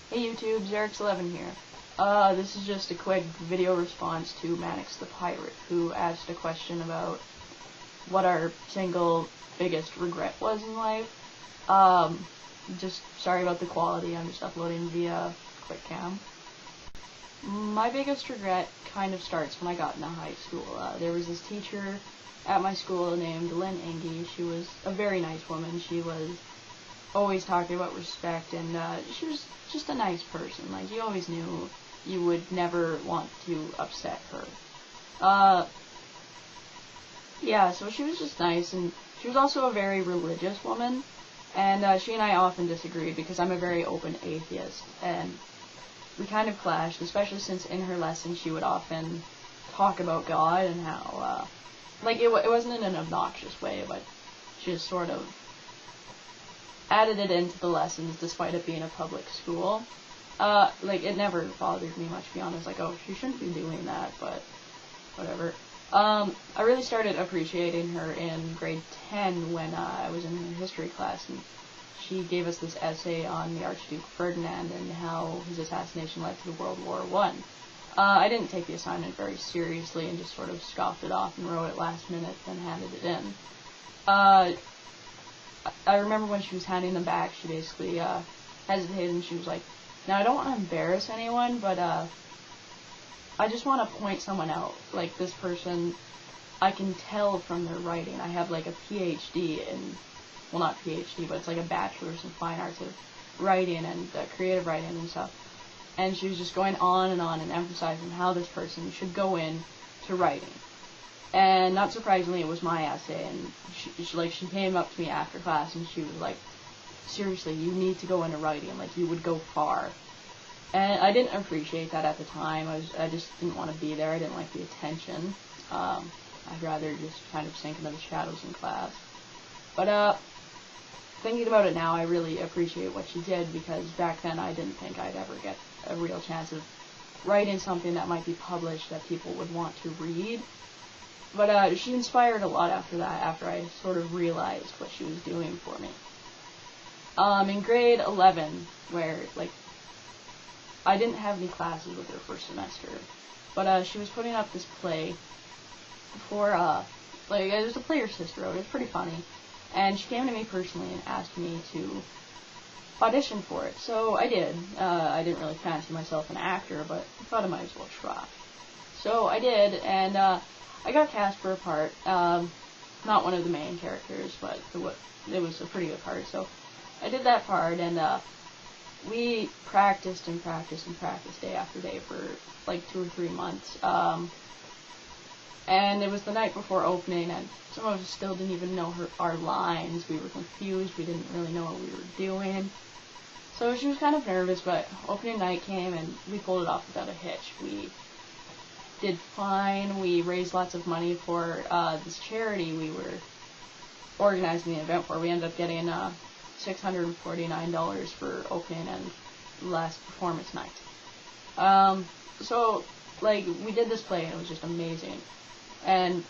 Hey YouTube, Xerix11 here. This is just a quick video response to Mannix the Pirate, who asked a question about what our single biggest regret was in life. Just sorry about the quality, I'm just uploading via QuickCam. My biggest regret kind of starts when I got into high school. There was this teacher at my school named Lynn Engie. She was a very nice woman. She was always talking about respect, and she was just a nice person. Like, you always knew you would never want to upset her. Yeah, so she was just nice, and she was also a very religious woman, and she and I often disagreed because I'm a very open atheist, and we kind of clashed, especially since in her lesson she would often talk about God and how, like, it wasn't in an obnoxious way, but she just sort of added it into the lessons despite it being a public school. Like, it never bothered me much, to be honest. Like, oh, she shouldn't be doing that, but whatever. I really started appreciating her in grade 10 when I was in her history class, and she gave us this essay on the Archduke Ferdinand and how his assassination led to World War I. I didn't take the assignment very seriously and just sort of scoffed it off and wrote it last minute, then handed it in. I remember when she was handing them back, she basically hesitated, and she was like, "Now, I don't want to embarrass anyone, but I just want to point someone out. Like, this person, I can tell from their writing. I have, like, a PhD in, well, not PhD, but it's like a bachelor's in fine arts of writing and creative writing and stuff." And she was just going on and emphasizing how this person should go in to writing. And not surprisingly, it was my essay, and she came up to me after class, and she was like, "Seriously, you need to go into writing, like, you would go far." And I didn't appreciate that at the time. I just didn't want to be there. I didn't like the attention. I'd rather just kind of sink into the shadows in class. But, thinking about it now, I really appreciate what she did, because back then I didn't think I'd ever get a real chance of writing something that might be published that people would want to read. But she inspired a lot after that, after I sort of realized what she was doing for me. In grade 11, where, like, I didn't have any classes with her first semester, but she was putting up this play for, like, it was a play her sister wrote. It was pretty funny, and she came to me personally and asked me to audition for it. So I did. I didn't really fancy myself an actor, but I thought I might as well try. So I did, and I got cast for a part, not one of the main characters, but it was a pretty good part, so I did that part, and we practiced and practiced and practiced day after day for like 2 or 3 months, and it was the night before opening, and some of us still didn't even know our lines. We were confused, we didn't really know what we were doing, so she was kind of nervous, but opening night came, and we pulled it off without a hitch. We did fine. We raised lots of money for this charity we were organizing the event for. We ended up getting $649 for opening and last performance night. So, like, we did this play, and it was just amazing. And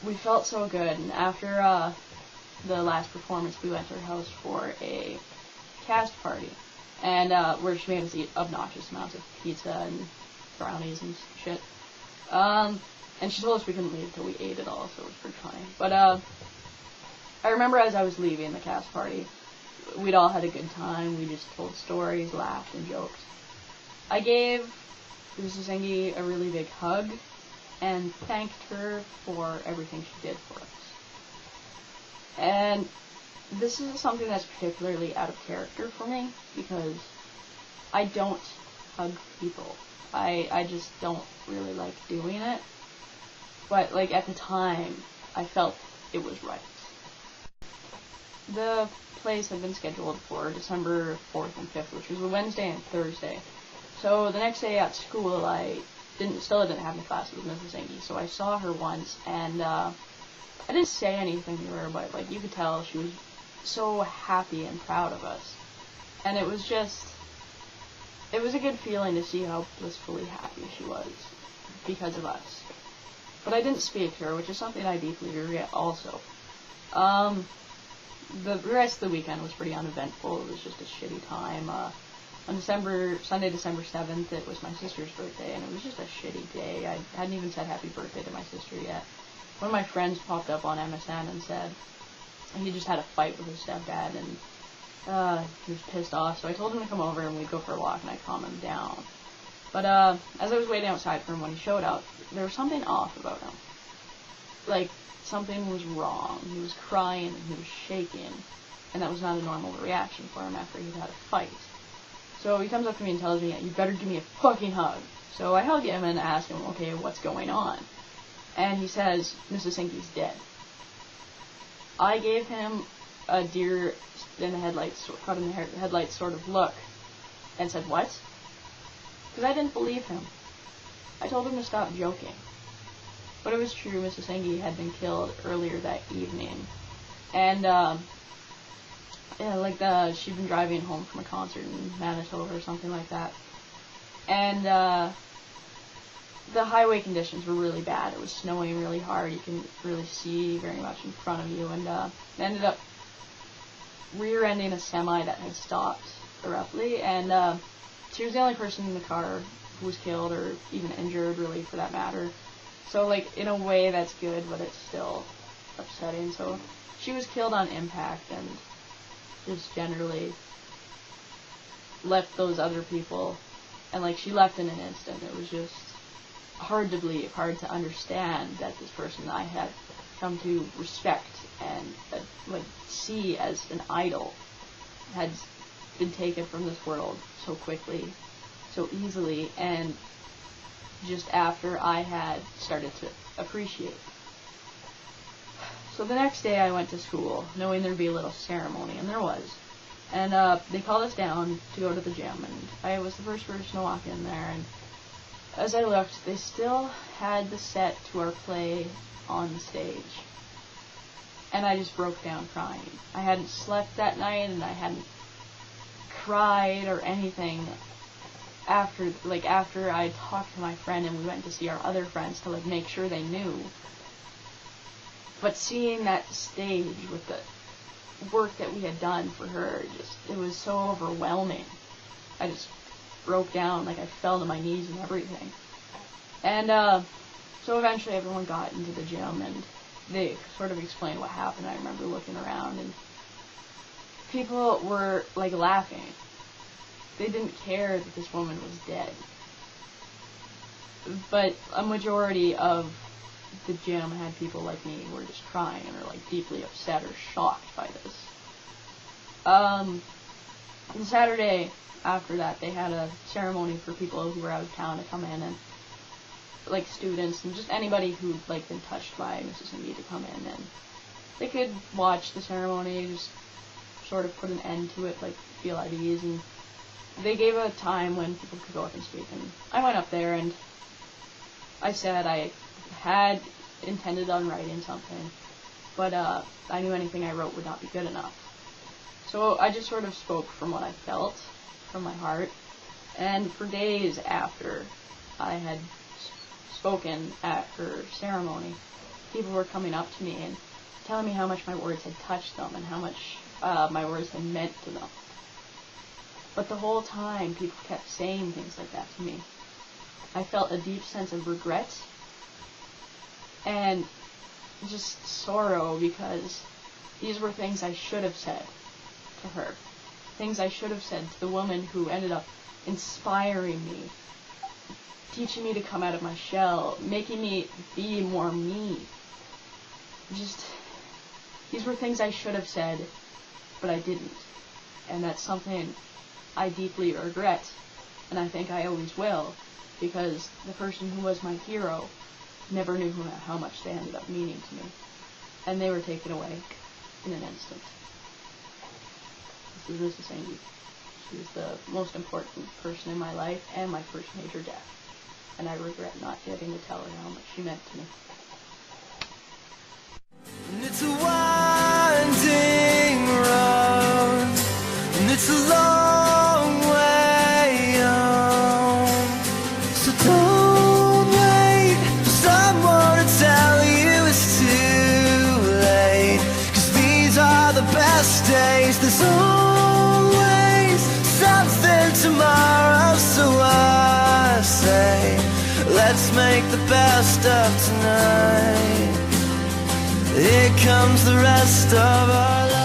we felt so good, and after the last performance, we went to her house for a cast party, and where she made us eat obnoxious amounts of pizza and brownies and shit. And she told us we couldn't leave until we ate it all, so it was pretty funny. But, I remember as I was leaving the cast party, we'd all had a good time. We just told stories, laughed, and joked. I gave Mrs. Engie a really big hug, and thanked her for everything she did for us. And this is something that's particularly out of character for me, because I don't hug people. I just don't really like doing it, but, like, at the time, I felt it was right. The plays had been scheduled for December 4th and 5th, which was a Wednesday and Thursday, so the next day at school, I still didn't have any classes with Mrs. Engie, so I saw her once, and I didn't say anything to her, but, like, you could tell she was so happy and proud of us, and it was a good feeling to see how blissfully happy she was because of us. But I didn't speak to her, which is something I deeply regret also. The rest of the weekend was pretty uneventful. It was just a shitty time. on Sunday, December 7th, it was my sister's birthday, and it was just a shitty day. I hadn't even said happy birthday to my sister yet. One of my friends popped up on MSN and said he just had a fight with his stepdad, and he was pissed off, so I told him to come over and we'd go for a walk, and I'd calm him down. But as I was waiting outside for him when he showed up, there was something off about him. Like, something was wrong. He was crying and he was shaking, and that was not a normal reaction for him after he'd had a fight. So he comes up to me and tells me, "You better give me a fucking hug." So I hug him and ask him, "Okay, what's going on?" And he says, "Mrs. Sinky's dead." I gave him a deer in the headlights, caught in the headlights sort of look, and said, "What?" Because I didn't believe him. I told him to stop joking. But it was true, Mrs. Sinky had been killed earlier that evening. And, she'd been driving home from a concert in Manitoba or something like that. And, the highway conditions were really bad. It was snowing really hard. You couldn't really see very much in front of you. And, ended up rear-ending a semi that had stopped abruptly. And, she was the only person in the car who was killed, or even injured, really, for that matter. So, like, in a way, that's good, but it's still upsetting. So, she was killed on impact, and just generally left those other people, and, like, she left in an instant. It was just hard to believe, hard to understand that this person I had come to respect and, see as an idol had been taken from this world so quickly, so easily, and just after I had started to appreciate. So the next day I went to school, knowing there'd be a little ceremony, and there was. And they called us down to go to the gym, and I was the first person to walk in there, and as I looked, they still had the set to our play on the stage. And I just broke down crying. I hadn't slept that night, and I hadn't cried or anything after I talked to my friend and we went to see our other friends to make sure they knew. But seeing that stage with the work that we had done for her, it was so overwhelming. I just broke down, I fell to my knees and everything. And so eventually everyone got into the gym and they sort of explained what happened. I remember looking around and people were laughing. They didn't care that this woman was dead. But a majority of the gym had people like me who were just crying and are deeply upset or shocked by this. On Saturday after that, they had a ceremony for people who were out of town to come in, and students and just anybody who'd been touched by Mrs. Sinky to come in, and they could watch the ceremony, just sort of put an end to it, feel at ease, and they gave a time when people could go up and speak, and I went up there, and I said I had intended on writing something, but I knew anything I wrote would not be good enough. So I just sort of spoke from what I felt, from my heart, and for days after I had spoken at her ceremony, people were coming up to me and telling me how much my words had touched them and how much my words had meant to them. But the whole time, people kept saying things like that to me. I felt a deep sense of regret and just sorrow, because these were things I should have said to her. Things I should have said to the woman who ended up inspiring me, teaching me to come out of my shell, making me be more me. These were things I should have said, but I didn't. And that's something I deeply regret, and I think I always will, because the person who was my hero never knew how much they ended up meaning to me, and they were taken away in an instant. This is Mrs. Sinky. She was the most important person in my life and my first major death, and I regret not getting to tell her how much she meant to me. And it's a winding road, and it's a long way home. So don't wait for someone to tell you it's too late, 'cause these are the best days. There's always something to let's make the best of tonight. Here comes the rest of our life.